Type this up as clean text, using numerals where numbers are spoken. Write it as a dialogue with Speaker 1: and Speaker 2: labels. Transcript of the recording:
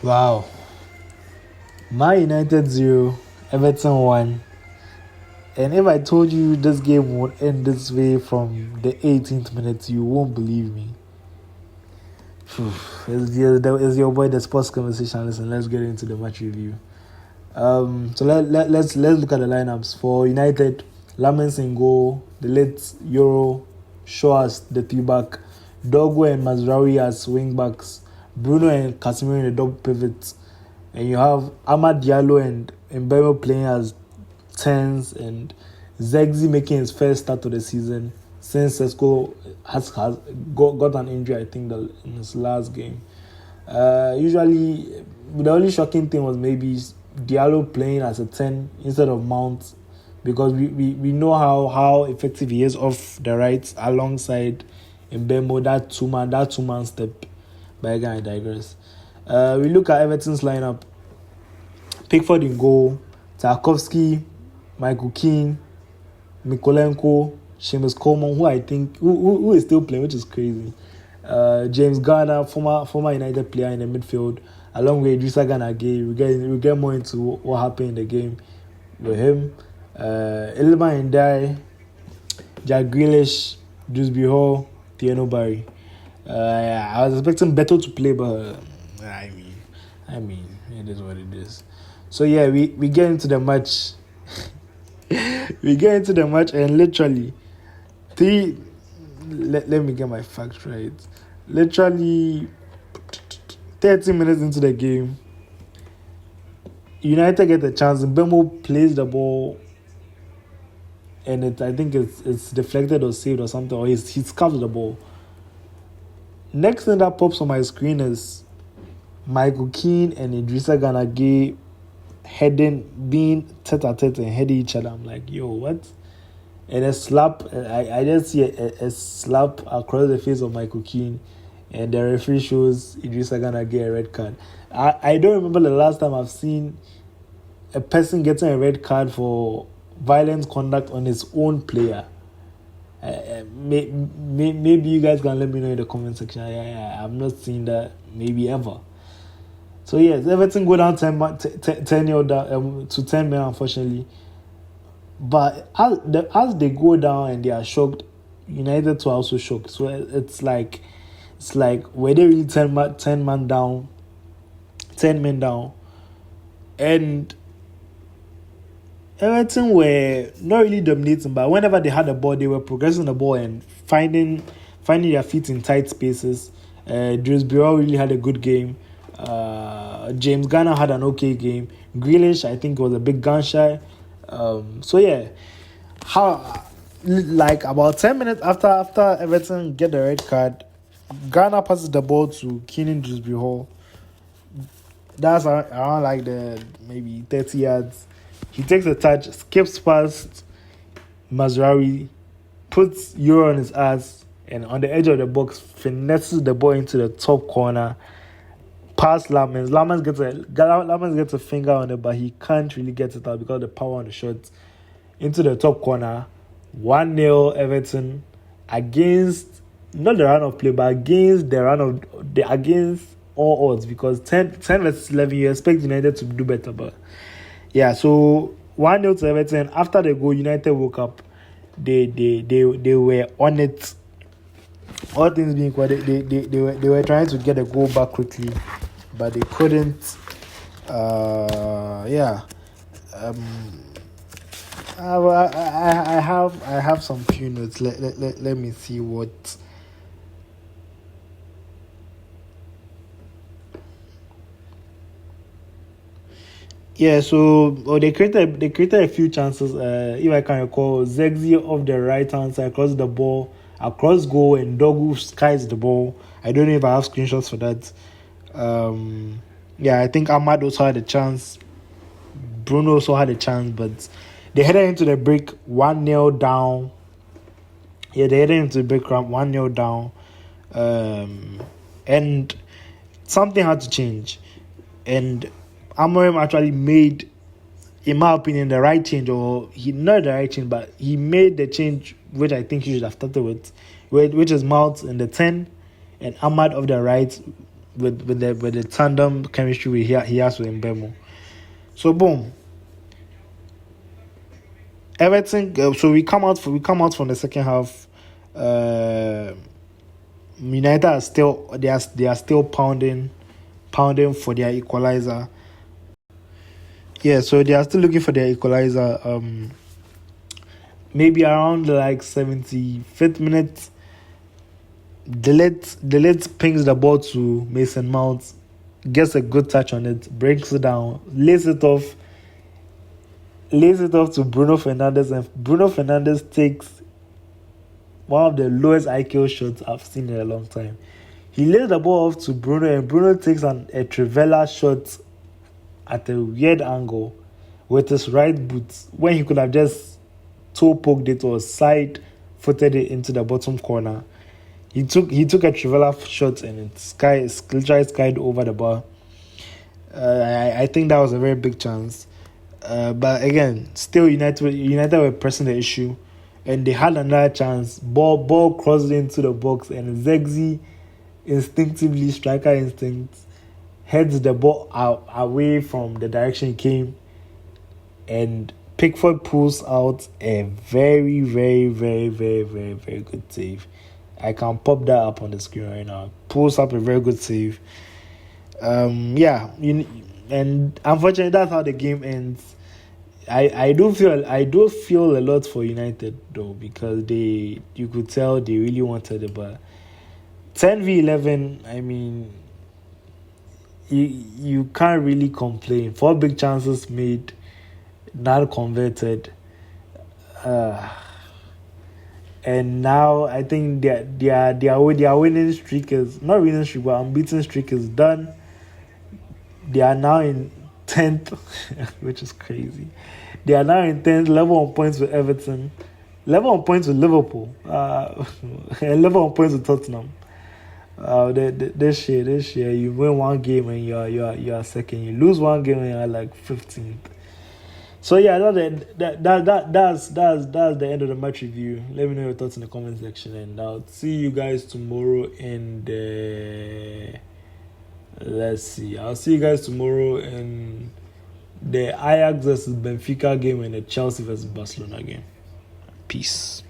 Speaker 1: Wow. Man United 0, Everton 1. And if I told you this game would end this way from the 18th minute, you won't believe me. It's your boy, the sports conversation. Listen, let's get into the match review. So let's look at the lineups for United. Lamens in goal, the late Euro, Shaw as the three-back, Dogo and Mazraoui as wing-backs, Bruno and Casemiro in the double pivot, and you have Amad Diallo and Mbemo playing as 10s, and Zegzi making his first start of the season since Sesko has got an injury, I think, in his last game. Usually, the only shocking thing was maybe Diallo playing as a 10 instead of Mount, because we know how effective he is off the right alongside Mbemo, that two-man step. But again, I digress. We look at Everton's lineup. Pickford in goal, Tarkovsky, Michael Keane, Mikolenko, Seamus Coleman, who is still playing, which is crazy. James Garner, former United player in the midfield, along with Idrissa Gana Gueye. We get more into what happened in the game with him. Iliman Ndiaye, Jack Grealish, Dewsbury Hall, Tieno Barry. I was expecting Beto to play, but I mean, it is what it is. So yeah, we get into the match. We get into the match, and literally let me get my facts right. Literally 30 minutes into the game, United get the chance. Mbemo plays the ball, and I think it's deflected or saved or something, or he scuffs the ball. Next thing that pops on my screen is Michael Keane and Idrissa Gana Gueye being tete-a-tete and heading each other. I'm like, yo, what? And a slap, I just see a slap across the face of Michael Keane, and the referee shows Idrissa Gana Gueye a red card. I don't remember the last time I've seen a person getting a red card for violent conduct on his own player. Maybe you guys can let me know in the comment section. I've not seen that maybe ever. So yes, Everton go down 10 down, to 10 men, unfortunately. But as they go down and they are shocked, United too are also shocked. So it's like were they really 10 men down, and Everton were not really dominating, but whenever they had the ball, they were progressing the ball and finding their feet in tight spaces. Dewsbury really had a good game. James Garner had an okay game. Grealish, I think, was a big gun shy. So yeah, about 10 minutes after Everton get the red card, Garner passes the ball to Keenan Dewsbury Hall. That's around like the maybe 30 yards. He takes a touch, skips past Mazraoui, puts Euro on his ass, and on the edge of the box, finesses the ball into the top corner, past Lamens. Lamens gets a finger on it, but he can't really get it out because of the power on the shot. Into the top corner, 1-0 Everton against, not the run of play, but against all odds, because 10 versus 11, you expect United to do better, but yeah, so 1-0 to Everton. After the goal, United woke up. They were on it. All things being equal, they were trying to get a goal back quickly, but they couldn't. I have some few notes. Let me see what. Yeah, so they created a few chances. If I can recall, Zegzi off the right hand side across the ball, across goal, and Dogu skies the ball. I don't know if I have screenshots for that. I think Ahmad also had a chance. Bruno also had a chance, but they headed into the break 1-0 down. Yeah, they headed into the break 1-0 down, and something had to change, and Amorim actually made, in my opinion, the right change, or not the right change, but he made the change which I think he should have started with, which is Mount in the 10 and Ahmad of the right, with the tandem chemistry he has with Mbemo. So boom, Everton. So we come out from the second half. United are still they are still pounding for their equalizer. Yeah, so they are still looking for their equalizer. Maybe around like 75th minute, Delete pings the ball to Mason Mount, gets a good touch on it, breaks it down, lays it off to Bruno Fernandes, and Bruno Fernandes takes one of the lowest IQ shots I've seen in a long time. He lays the ball off to Bruno, and Bruno takes a Trivela shot at a weird angle with his right boot when he could have just toe poked it or side footed it into the bottom corner. He took a Trivela shot and it literally skied over the bar. I think that was a very big chance. But again, still United were pressing the issue, and they had another chance. Ball crossed into the box, and Zegzi instinctively, striker instinct, heads the ball away from the direction it came, and Pickford pulls out a very, very, very, very, very, very good save. I can pop that up on the screen right now. Pulls up a very good save. And unfortunately, that's how the game ends. I do feel a lot for United though, because you could tell they really wanted it, but 10v11. I mean, you can't really complain. 4 big chances made, not converted. And now I think their winning streak is not winning streak, but unbeaten streak is done. They are now in 10th, which is crazy. They are now in 10th, level on points with Everton, level on points with Liverpool, and level on points with Tottenham. This year, you win one game and you are second. You lose one game and you're like 15th. So yeah, that's the end of the match review. Let me know your thoughts in the comment section, and I'll see you guys tomorrow in the. Let's see. I'll see you guys tomorrow in the Ajax versus Benfica game and the Chelsea versus Barcelona game. Peace.